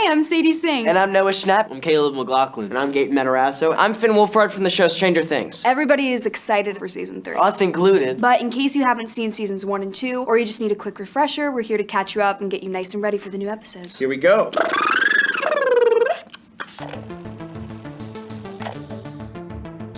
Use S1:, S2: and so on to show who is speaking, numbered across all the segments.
S1: Hi, I'm Sadie Singh.
S2: And I'm Noah Schnapp.
S3: I'm Caleb McLaughlin.
S4: And I'm Gaten Matarazzo.
S2: I'm Finn Wolfhard from the show Stranger Things.
S1: Everybody is excited for season 3.
S2: Us included.
S1: But in case you haven't seen seasons 1 and 2, or you just need a quick refresher, we're here to catch you up and get you nice and ready for the new episodes.
S4: Here we go.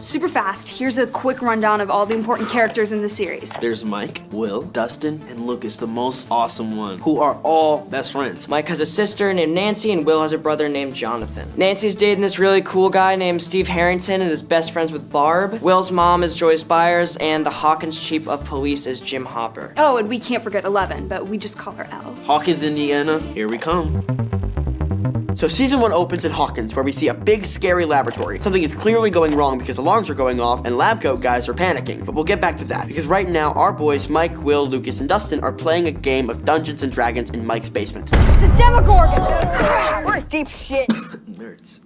S1: Super fast, here's a quick rundown of all the important characters in the series.
S3: There's Mike, Will, Dustin, and Lucas, the most awesome one, who are all best friends.
S2: Mike has a sister named Nancy, and Will has a brother named Jonathan. Nancy's dating this really cool guy named Steve Harrington and is best friends with Barb. Will's mom is Joyce Byers, and the Hawkins chief of police is Jim Hopper.
S1: Oh, and we can't forget Eleven, but we just call her Elle.
S3: Hawkins, Indiana, here we come.
S4: So season 1 opens in Hawkins, where we see a big, scary laboratory. Something is clearly going wrong because alarms are going off and lab coat guys are panicking. But we'll get back to that, because right now, our boys, Mike, Will, Lucas, and Dustin, are playing a game of Dungeons & Dragons in Mike's basement.
S5: The Demogorgon! We're in deep shit.
S3: Nerds.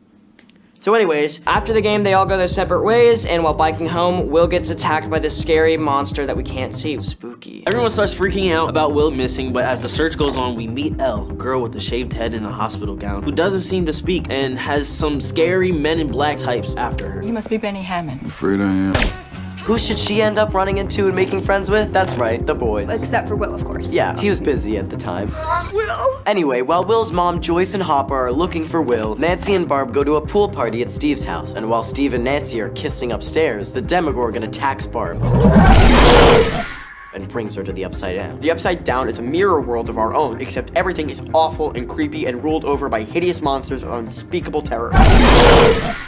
S4: So anyways,
S2: After the game, they all go their separate ways, and while biking home, Will gets attacked by this scary monster that we can't see. Spooky.
S3: Everyone starts freaking out about Will missing, but as the search goes on, we meet Elle, a girl with a shaved head in a hospital gown, who doesn't seem to speak and has some scary Men in Black types after her.
S5: You must be Benny Hammond.
S6: Afraid I am.
S2: Who should she end up running into and making friends with? That's right, the boys.
S1: Except for Will, of course.
S2: Yeah, he was busy at the time. Will! Anyway, while Will's mom, Joyce, and Hopper are looking for Will, Nancy and Barb go to a pool party at Steve's house. And while Steve and Nancy are kissing upstairs, the Demogorgon attacks Barb and brings her to the Upside Down.
S4: the Upside Down is a mirror world of our own, except everything is awful and creepy and ruled over by hideous monsters of unspeakable terror.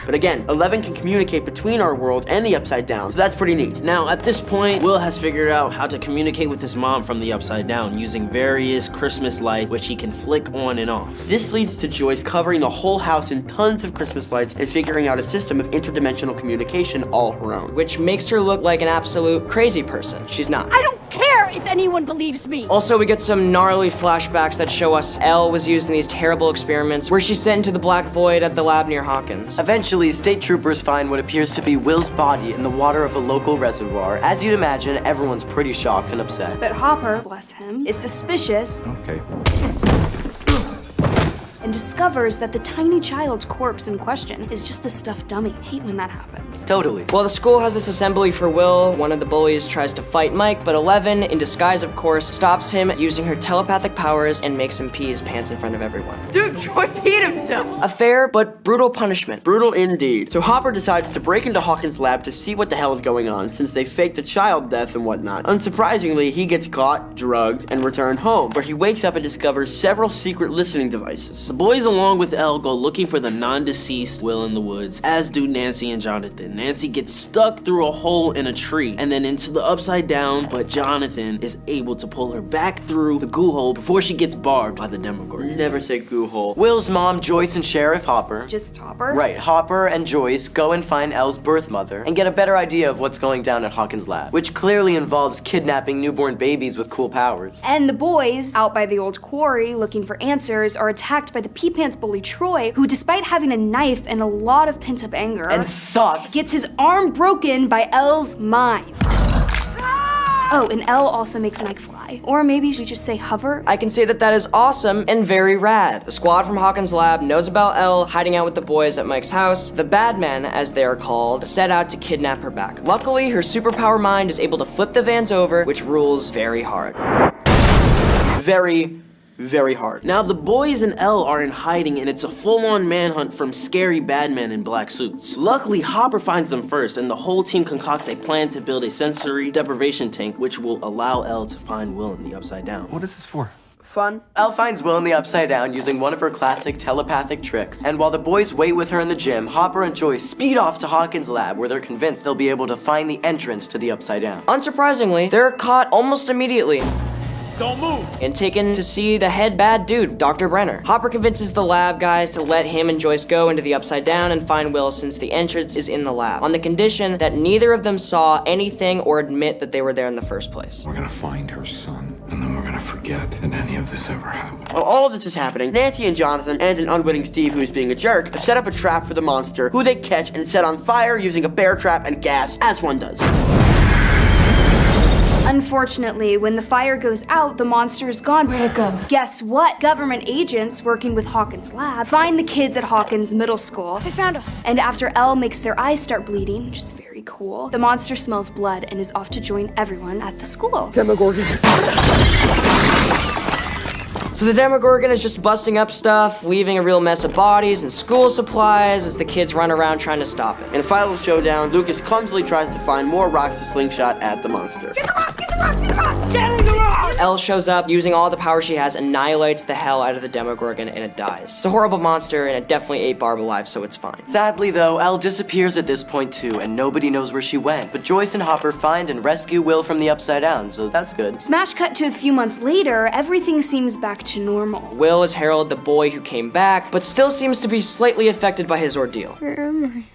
S4: But again, Eleven can communicate between our world and the Upside Down, so that's pretty neat.
S3: Now, at this point, Will has figured out how to communicate with his mom from the Upside Down using various Christmas lights, which he can flick on and off.
S4: This leads to Joyce covering the whole house in tons of Christmas lights and figuring out a system of interdimensional communication all her own.
S2: Which makes her look like an absolute crazy person. She's not.
S5: I don't care if anyone believes me.
S2: Also, we get some gnarly flashbacks that show us Elle was used in these terrible experiments where she's sent into the Black Void at the lab near Hawkins. Eventually, state troopers find what appears to be Will's body in the water of a local reservoir. As you'd imagine, everyone's pretty shocked and upset.
S1: But Hopper, bless him, is suspicious
S6: Okay.
S1: and discovers that the tiny child's corpse in question is just a stuffed dummy. Hate when that happens.
S2: Totally. While the school has this assembly for Will, one of the bullies tries to fight Mike, but Eleven, in disguise of course, stops him using her telepathic powers and makes him pee his pants in front of everyone.
S5: Dude, Troy peed himself.
S2: A fair but brutal punishment.
S4: Brutal indeed. So Hopper decides to break into Hawkins' lab to see what the hell is going on, since they faked a child death and whatnot. Unsurprisingly, he gets caught, drugged, and returned home, where he wakes up and discovers several secret listening devices.
S3: The boys, along with Elle, go looking for the non-deceased Will in the woods, as do Nancy and Jonathan. Nancy gets stuck through a hole in a tree and then into the Upside Down, but Jonathan is able to pull her back through the goo hole before she gets barbed by the Demogorgon.
S4: Never say goo hole.
S2: Will's mom, Joyce, and Sheriff Hopper.
S1: Just Hopper?
S2: Right, Hopper and Joyce go and find Elle's birth mother and get a better idea of what's going down at Hawkins' lab, which clearly involves kidnapping newborn babies with cool powers.
S1: And the boys, out by the old quarry looking for answers, are attacked by the Pee-Pants bully Troy, who despite having a knife and a lot of pent-up anger,
S2: And sucks.
S1: gets his arm broken by Elle's mime. Oh, and Elle also makes Mike fly. Or maybe we just say hover.
S2: I can say that that is awesome and very rad. The squad from Hawkins' lab knows about Elle hiding out with the boys at Mike's house. The bad men, as they are called, set out to kidnap her back. Luckily, her superpower mind is able to flip the vans over, which rules very hard.
S4: Very hard.
S3: Now, the boys and Elle are in hiding, and it's a full-on manhunt from scary bad men in black suits. Luckily, Hopper finds them first, and the whole team concocts a plan to build a sensory deprivation tank, which will allow Elle to find Will in the Upside Down.
S6: What is this for?
S4: Fun.
S2: Elle finds Will in the Upside Down using one of her classic telepathic tricks, and while the boys wait with her in the gym, Hopper and Joyce speed off to Hawkins' lab where they're convinced they'll be able to find the entrance to the Upside Down. Unsurprisingly, they're caught almost immediately.
S3: Don't move!
S2: And taken to see the head bad dude, Dr. Brenner. Hopper convinces the lab guys to let him and Joyce go into the Upside Down and find Will since the entrance is in the lab, on the condition that neither of them saw anything or admit that they were there in the first place.
S6: We're gonna find her son, and then we're gonna forget that any of this ever happened.
S4: While all of this is happening, Nancy and Jonathan and an unwitting Steve who's being a jerk have set up a trap for the monster, who they catch and set on fire using a bear trap and gas, as one does.
S1: Unfortunately, when the fire goes out, the monster is gone.
S5: Where'd it go?
S1: Guess what? Government agents working with Hawkins' lab find the kids at Hawkins Middle School.
S5: They found us.
S1: And after Elle makes their eyes start bleeding, which is very cool, the monster smells blood and is off to join everyone at the school.
S7: So the Demogorgon is just busting up stuff, leaving a real mess of bodies and school supplies as the kids run around trying to stop it.
S4: In a final showdown, Lucas clumsily tries to find more rocks to slingshot at the monster.
S5: Get the rocks! Get the rocks! Get the rocks! Get the rocks!
S7: Elle shows up, using all the power she has, annihilates the hell out of the Demogorgon, and it dies. It's a horrible monster, and it definitely ate Barb alive, so it's fine.
S2: Sadly though, Elle disappears at this point too, and nobody knows where she went. But Joyce and Hopper find and rescue Will from the Upside Down, so that's good.
S1: Smash cut to a few months later, everything seems back to normal.
S7: Will is Harold, the boy who came back, but still seems to be slightly affected by his ordeal.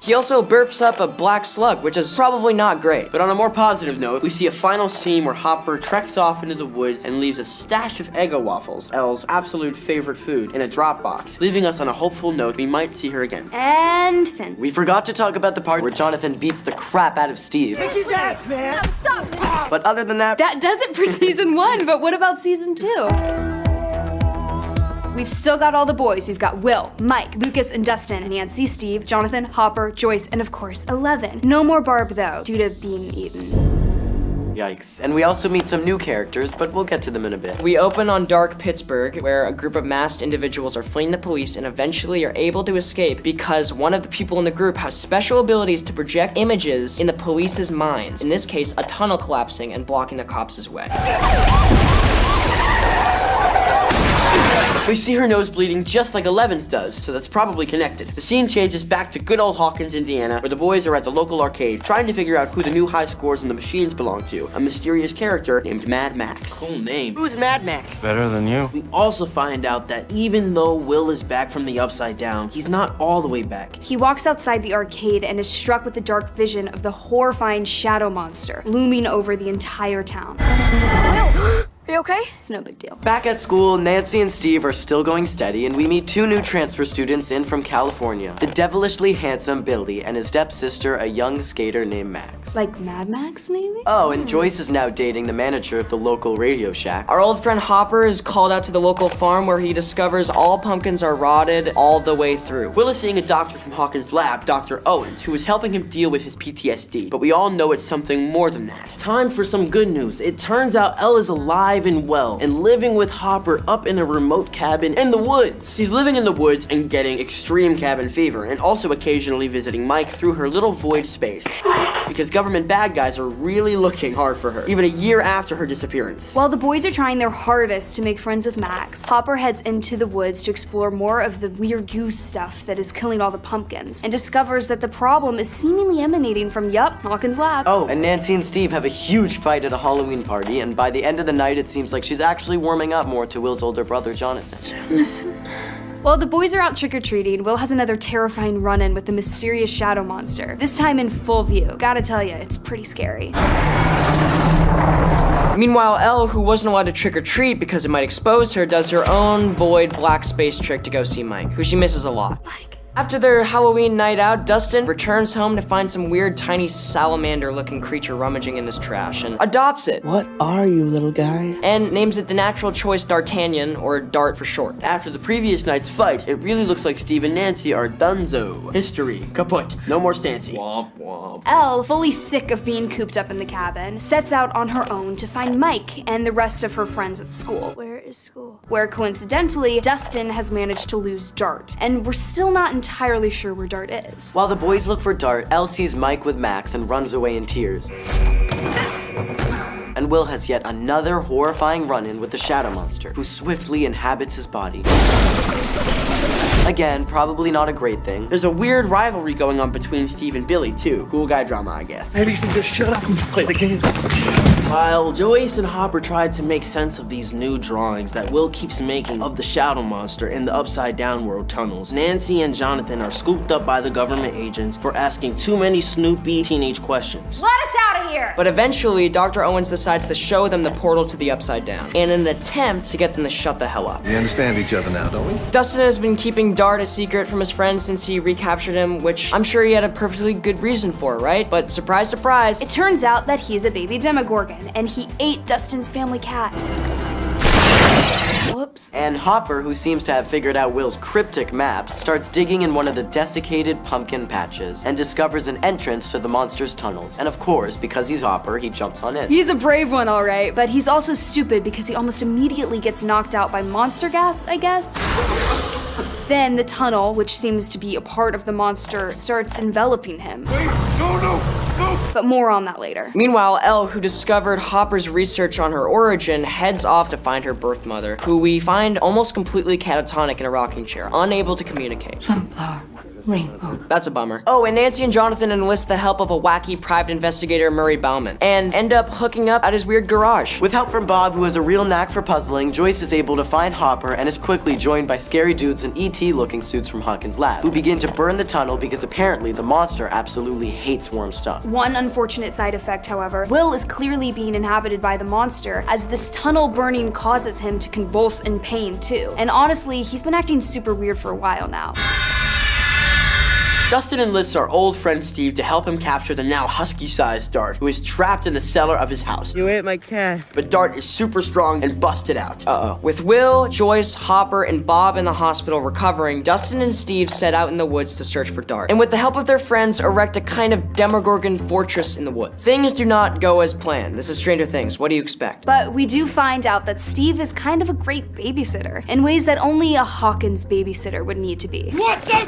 S7: He also burps up a black slug, which is probably not great.
S4: But on a more positive note, we see a final scene where Hopper treks off into the woods and leaves a stash of Eggo waffles, Elle's absolute favorite food, in a drop box, leaving us on a hopeful note we might see her again.
S1: And Finn.
S2: We forgot to talk about the part where Jonathan beats the crap out of Steve.
S5: His ass, man! Stop!
S2: But other than that,
S1: That does it for season 1, but what about season 2? We've still got all the boys. We've got Will, Mike, Lucas, and Dustin, Nancy, Steve, Jonathan, Hopper, Joyce, and of course, 11. No more Barb though, due to being eaten.
S2: yikes. And we also meet some new characters, but we'll get to them in a bit.
S7: We open on dark Pittsburgh, where a group of masked individuals are fleeing the police and eventually are able to escape because one of the people in the group has special abilities to project images in the police's minds. In this case, a tunnel collapsing and blocking the cops' way.
S4: We see her nose bleeding just like Eleven's does, so that's probably connected. The scene changes back to good old Hawkins, Indiana, where the boys are at the local arcade trying to figure out who the new high scores in the machines belong to, a mysterious character named Mad Max.
S3: Cool name.
S4: Who's Mad Max?
S6: Better than you.
S3: We also find out that even though Will is back from the Upside Down, he's not all the way back.
S1: He walks outside the arcade and is struck with the dark vision of the horrifying shadow monster looming over the entire town.
S5: Are you okay?
S1: It's no big deal.
S2: Back at school, Nancy and Steve are still going steady, and we meet two new transfer students in from California. The devilishly handsome Billy and his stepsister, a young skater named Max.
S1: Like Mad Max, maybe?
S2: Oh, and Joyce is now dating the manager of the local Radio Shack.
S7: Our old friend Hopper is called out to the local farm where he discovers all pumpkins are rotted all the way through.
S4: Will is seeing a doctor from Hawkins' lab, Dr. Owens, who is helping him deal with his PTSD, but we all know it's something more than that.
S3: Time for some good news. It turns out Elle is alive and well, and living with Hopper up in a remote cabin in the woods.
S4: She's living in the woods and getting extreme cabin fever, and also occasionally visiting Mike through her little void space. Because government bad guys are really looking hard for her, even a year after her disappearance.
S1: While the boys are trying their hardest to make friends with Max, Hopper heads into the woods to explore more of the weird goose stuff that is killing all the pumpkins, and discovers that the problem is seemingly emanating from, Hawkins' lab.
S2: Oh, and Nancy and Steve have a huge fight at a Halloween party, and by the end of the night, it seems like she's actually warming up more to Will's older brother, Jonathan.
S1: While the boys are out trick-or-treating, Will has another terrifying run-in with the mysterious shadow monster, this time in full view. Gotta tell ya, it's pretty scary.
S7: Meanwhile, Elle, who wasn't allowed to trick-or-treat because it might expose her, does her own void black space trick to go see Mike, who she misses a lot. After their Halloween night out, Dustin returns home to find some weird tiny salamander-looking creature rummaging in his trash and adopts it.
S8: What are you, little guy?
S7: And names it the natural choice D'Artagnan, or Dart for short.
S4: After the previous night's fight, it really looks like Steve and Nancy are donezo. History kaput. No more Stancy.
S3: Womp womp.
S1: Elle, fully sick of being cooped up in the cabin, sets out on her own to find Mike and the rest of her friends at school.
S5: Where is school?
S1: Where coincidentally, Dustin has managed to lose Dart, and we're still not entirely sure where Dart is.
S2: While the boys look for Dart, Elle sees Mike with Max and runs away in tears. And Will has yet another horrifying run-in with the shadow monster, who swiftly inhabits his body. Again, probably not a great thing.
S4: There's a weird rivalry going on between Steve and Billy, too. Cool guy drama, I guess.
S8: Maybe you should just shut up and play the game.
S3: While Joyce and Hopper tried to make sense of these new drawings that Will keeps making of the shadow monster in the Upside Down world tunnels, Nancy and Jonathan are scooped up by the government agents for asking too many snoopy teenage questions.
S9: Let us out of here!
S1: here!
S7: But eventually, Dr. Owens decides to show them the portal to the Upside Down in an attempt to get them to shut the hell up.
S6: We understand each other now, don't we?
S7: Dustin has been keeping Dart a secret from his friends since he recaptured him, which I'm sure he had a perfectly good reason for, right? But surprise, surprise,
S1: It turns out that he's a baby Demogorgon, and he ate Dustin's family cat. Whoops.
S2: And Hopper, who seems to have figured out Will's cryptic maps, starts digging in one of the desiccated pumpkin patches and discovers an entrance to the monster's tunnels. And of course, because he's Hopper, he jumps on in.
S1: He's a brave one, all right, but he's also stupid because he almost immediately gets knocked out by monster gas, I guess. Then the tunnel, which seems to be a part of the monster, starts enveloping him. But more on that later.
S7: Meanwhile, Elle, who discovered Hopper's research on her origin, heads off to find her birth mother, who we find almost completely catatonic in a rocking chair, unable to communicate.
S8: Sunflower. Rainbow.
S7: That's a bummer. Oh, and Nancy and Jonathan enlist the help of a wacky private investigator, Murray Bauman, and end up hooking up at his weird garage.
S2: With help from Bob, who has a real knack for puzzling, Joyce is able to find Hopper and is quickly joined by scary dudes in ET-looking suits from Hawkins' lab, who begin to burn the tunnel because apparently the monster absolutely hates warm stuff.
S1: One unfortunate side effect, however, Will is clearly being inhabited by the monster, as this tunnel burning causes him to convulse in pain too. And honestly, he's been acting super weird for a while now.
S4: Dustin enlists our old friend Steve to help him capture the now husky-sized Dart, who is trapped in the cellar of his house.
S8: You ate my cat.
S4: But Dart is super strong and busted out.
S7: Uh-oh. With Will, Joyce, Hopper, and Bob in the hospital recovering, Dustin and Steve set out in the woods to search for Dart, and with the help of their friends, erect a kind of Demogorgon fortress in the woods. Things do not go as planned. This is Stranger Things. What do you expect?
S1: But we do find out that Steve is kind of a great babysitter, in ways that only a Hawkins babysitter would need to be.
S8: What the?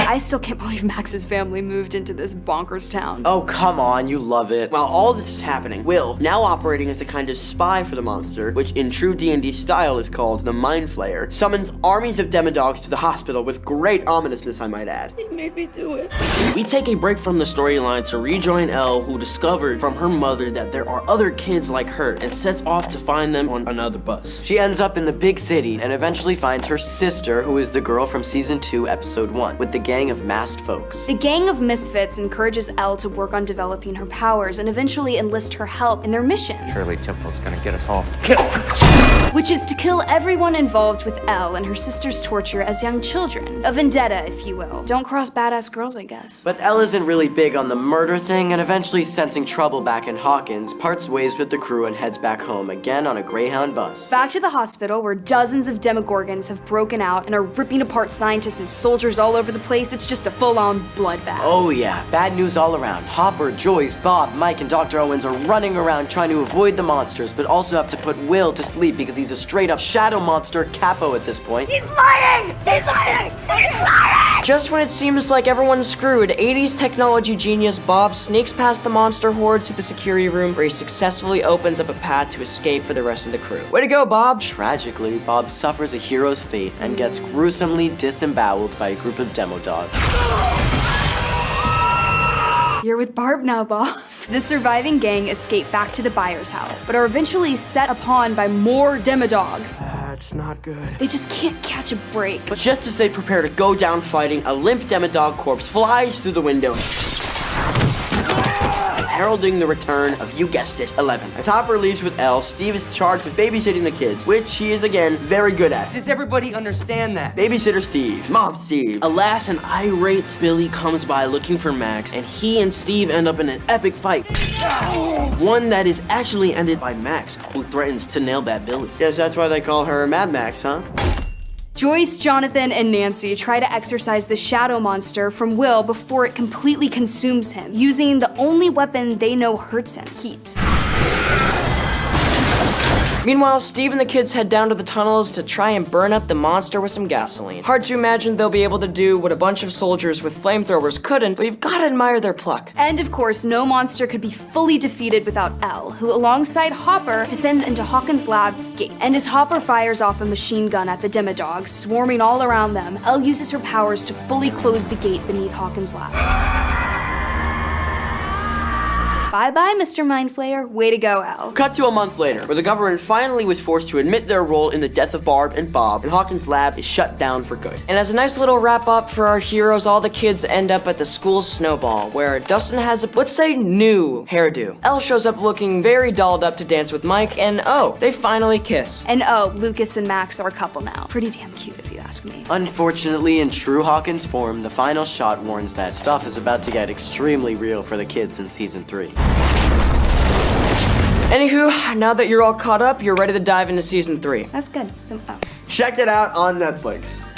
S1: I still can't believe Max's family moved into this bonkers town.
S2: Oh, come on, you love it.
S4: While all this is happening, Will, now operating as a kind of spy for the monster, which in true D&D style is called the Mind Flayer, summons armies of Demodogs to the hospital with great ominousness, I might add.
S8: He made me do it.
S3: We take a break from the storyline to rejoin Elle, who discovered from her mother that there are other kids like her, and sets off to find them on another bus.
S2: She ends up in the big city and eventually finds her sister, who is the girl from season 2, episode 1, with the gang of masked folks.
S1: The gang of misfits encourages Elle to work on developing her powers and eventually enlist her help in their mission,
S6: Shirley Temple's gonna get us all.
S1: which is to kill everyone involved with Elle and her sister's torture as young children. A vendetta, if you will. Don't cross badass girls, I guess.
S2: But Elle isn't really big on the murder thing, and eventually sensing trouble back in Hawkins, parts ways with the crew and heads back home, again on a Greyhound bus.
S1: Back to the hospital, where dozens of Demogorgons have broken out and are ripping apart scientists and soldiers all over the place. It's just a full-on bloodbath.
S2: Oh yeah, bad news all around. Hopper, Joyce, Bob, Mike, and Dr. Owens are running around trying to avoid the monsters, but also have to put Will to sleep because he's a straight-up shadow monster capo at this point.
S5: He's lying! He's lying! He's lying!
S7: Just when it seems like everyone's screwed, 80s technology genius Bob sneaks past the monster horde to the security room, where he successfully opens up a path to escape for the rest of the crew. Way to go, Bob!
S2: Tragically, Bob suffers a hero's fate and gets gruesomely disemboweled by a group of Demodogs.
S1: You're with Barb now, Bob. The surviving gang escape back to the buyer's house, but are eventually set upon by more Demodogs.
S4: That's not good.
S1: They just can't catch a break.
S4: But just as they prepare to go down fighting, a limp Demodog corpse flies through the window, heralding the return of, you guessed it, 11. As Hopper leaves with Elle, Steve is charged with babysitting the kids, which he is again very good at.
S7: Does everybody understand that?
S4: Babysitter Steve, Mom Steve.
S3: Alas, an irate Billy comes by looking for Max, and he and Steve end up in an epic fight. One that is actually ended by Max, who threatens to nail that Billy.
S4: Guess that's why they call her Mad Max, huh?
S1: Joyce, Jonathan, and Nancy try to exorcise the shadow monster from Will before it completely consumes him, using the only weapon they know hurts him, heat.
S7: Meanwhile, Steve and the kids head down to the tunnels to try and burn up the monster with some gasoline. Hard to imagine they'll be able to do what a bunch of soldiers with flamethrowers couldn't, but you've gotta admire their pluck.
S1: And of course, no monster could be fully defeated without Elle, who alongside Hopper descends into Hawkins' lab's gate. And as Hopper fires off a machine gun at the Demodogs, swarming all around them, Elle uses her powers to fully close the gate beneath Hawkins' lab. Bye-bye, Mr. Mindflayer. Way to go, Al.
S4: Cut to a month later, where the government finally was forced to admit their role in the death of Barb and Bob, and Hawkins' lab is shut down for good.
S7: And as a nice little wrap up for our heroes, all the kids end up at the school's snowball, where Dustin has a, let's say, new hairdo. Elle shows up looking very dolled up to dance with Mike, and oh, they finally kiss.
S1: And oh, Lucas and Max are a couple now. Pretty damn cute if you ask me.
S2: Unfortunately, in true Hawkins form, the final shot warns that stuff is about to get extremely real for the kids in season 3.
S7: Anywho, now that you're all caught up, you're ready to dive into season 3.
S1: That's good.
S4: Check it out on Netflix.